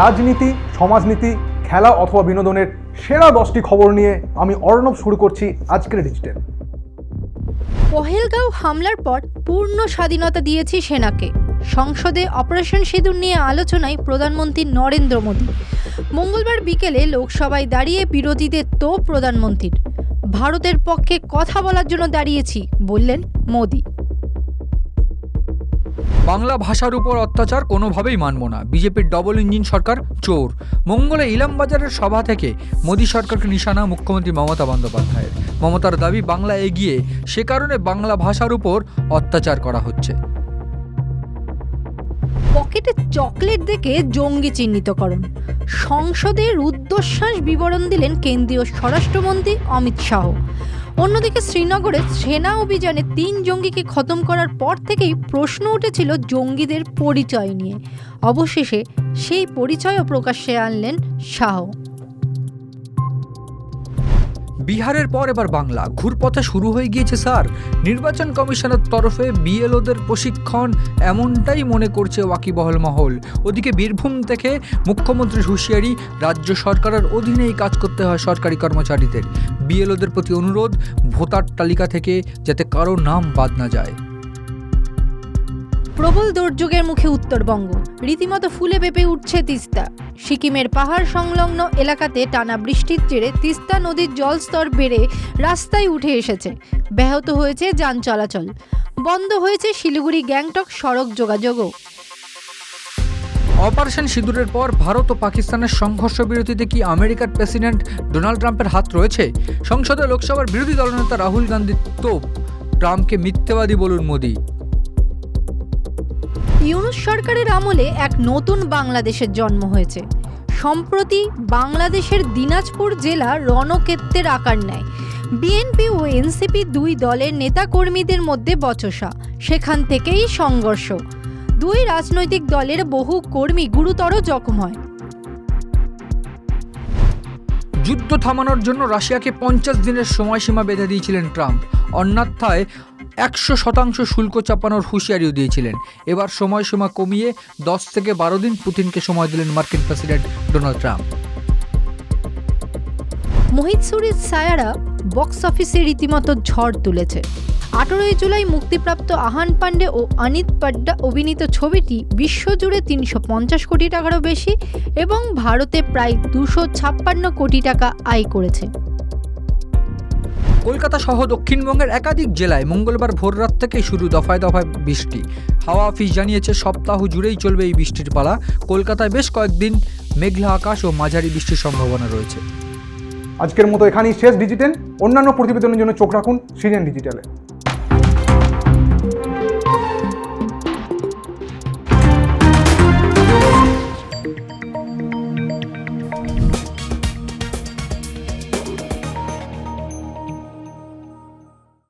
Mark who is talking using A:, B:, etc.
A: রাজনীতি, সমাজনীতি, খেলা অথবা বিনোদনের সেরা 10টি খবর নিয়ে আমি অর্ণব শুরু করছি আজকের ডিজিটাল।
B: পহেলগাঁও হামলার পর পূর্ণ স্বাধীনতা দিয়েছি সেনাকে। সংসদে অপারেশন সিঁদুর নিয়ে আলোচনায় প্রধানমন্ত্রী নরেন্দ্র মোদী। মঙ্গলবার বিকেলে লোকসভায় দাঁড়িয়ে বিরোধীদের তোপ প্রধানমন্ত্রীর। ভারতের পক্ষে কথা বলার জন্য দাঁড়িয়েছি বললেন মোদী।
C: বাংলা ভাষার উপর অত্যাচার কোনোভাবেই মানব না। বিজেপির ডবল ইঞ্জিন সরকার চোর। মঙ্গলে ইলামবাজারের সভা থেকে মোদী সরকারকে নিশানা মুখ্যমন্ত্রী মমতা বন্দ্যোপাধ্যায়ের। মমতার দাবি বাংলা এগিয়ে, সে কারণে বাংলা ভাষার উপর অত্যাচার করা হচ্ছে।
B: পকেটে চকলেট দেখে জঙ্গি চিহ্নিতকরণ। সংসদে রুদ্ধশ্বাস বিবরণ দিলেন কেন্দ্রীয় স্বরাষ্ট্রমন্ত্রী অমিত শাহ। অন্যদিকে শ্রীনগরে সেনা অভিযানে 3 জঙ্গিকে খতম করার পর থেকেই প্রশ্ন উঠেছিল জঙ্গিদের পরিচয় নিয়ে। অবশেষে সেই পরিচয়ও প্রকাশ্যে আনলেন শাহ।
C: বিহারের পর এবার বাংলা ঘুরপথে শুরু হয়ে গিয়েছে স্যার। নির্বাচন কমিশনের তরফে বিএলওদের প্রশিক্ষণ, এমনটাই মনে করছে ওয়াকিবহল মহল। ওদিকে বীরভূম থেকে মুখ্যমন্ত্রীর হুঁশিয়ারি, রাজ্য সরকারের অধীনেই কাজ করতে হয় সরকারি কর্মচারীদের। বিএলওদের প্রতি অনুরোধ, ভোটার তালিকা থেকে যাতে কারো নাম বাদ না যায়।
B: প্রবল দুর্যোগের মুখে উত্তরবঙ্গ, রীতিমতো ফুলে পেঁপে উঠছে তিস্তা। সিকিমের পাহাড় সংলগ্ন এলাকাতে টানা বৃষ্টির জেরে তিস্তা নদীর জলস্তর বেড়ে রাস্তায় উঠে এসেছে। ব্যাহত হয়েছে যান চলাচল, বন্ধ হয়েছে শিলিগুড়ি গ্যাংটক সড়ক যোগাযোগও।
C: অপারেশন সিঁদুরের পর ভারত ও পাকিস্তানের সংঘর্ষ বিরতিতে কি আমেরিকার প্রেসিডেন্ট ডোনাল্ড ট্রাম্পের হাত রয়েছে? সংসদে লোকসভার বিরোধী দলনেতা রাহুল গান্ধীর তোপ, ট্রাম্পকে মিথ্যাবাদী বলুন মোদী।
B: ইউনূস সরকারের আমলে এক নতুন বাংলাদেশের জন্ম হয়েছে। সম্প্রতি বাংলাদেশের দিনাজপুর জেলা রণক্ষেত্রের আকার নেয়। বিএনপি ও এনসিপি 2 দলের নেতাকর্মীদের মধ্যে বচসা, সেখান থেকেই সংঘর্ষ। 2 রাজনৈতিক দলের বহু কর্মী গুরুতর জখম হয়।
C: যুদ্ধ থামানোর জন্য রাশিয়াকে 50 দিনের সময়সীমা বেঁধে দিয়েছিলেন ট্রাম্প। অন্যথায় 100% শুল্ক চাপানোর হুঁশিয়ারিও দিয়েছিলেন। এবার সময়সীমা কমিয়ে 10 থেকে 12 দিন পুতিনকে সময় দিলেন মার্কিন প্রেসিডেন্ট ডোনাল্ড ট্রাম্প।
B: মোহিত সুরির ছায়ারা বক্স অফিসে রীতিমতো ঝড় তুলেছে। 18 জুলাই মুক্তিপ্রাপ্ত আহান পান্ডে ও অনিত পাড্ডা অভিনীত ছবিটি বিশ্বজুড়ে 350 কোটি টাকারও বেশি এবং ভারতে প্রায় 256 কোটি টাকা আয় করেছে।
C: কলকাতা সহ দক্ষিণবঙ্গের একাধিক জেলায় মঙ্গলবার ভোররাত থেকেই শুরু দফায় দফায় বৃষ্টি। হাওয়া অফিস জানিয়েছে সপ্তাহ জুড়েই চলবে এই বৃষ্টির পালা। কলকাতায় বেশ কয়েকদিন মেঘলা আকাশ ও মাঝারি বৃষ্টির সম্ভাবনা রয়েছে।
A: আজকের মতো এখানেই শেষ ডিজিটাল। অন্যান্য প্রতিবেদনের জন্য চোখ রাখুন সিরিয়ান ডিজিটালে।